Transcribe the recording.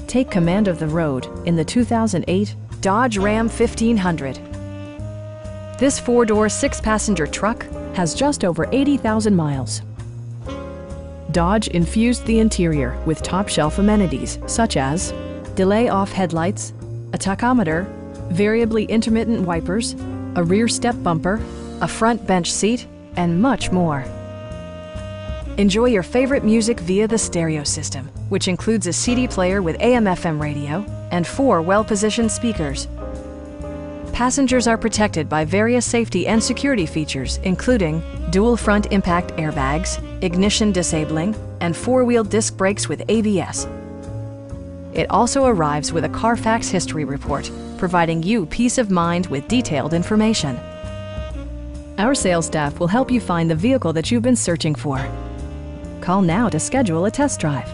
Take command of the road in the 2008 Dodge Ram 1500. This four-door, six-passenger truck has just over 80,000 miles. Dodge infused the interior with top-shelf amenities such as delay-off headlights, a tachometer, variably intermittent wipers, a rear step bumper, a front bench seat, and much more. Enjoy your favorite music via the stereo system, which includes a CD player with AM/FM radio and 4 well-positioned speakers. Passengers are protected by various safety and security features, including dual front impact airbags, ignition disabling, and 4-wheel disc brakes with ABS. It also arrives with a Carfax history report, providing you peace of mind with detailed information. Our sales staff will help you find the vehicle that you've been searching for. Call now to schedule a test drive.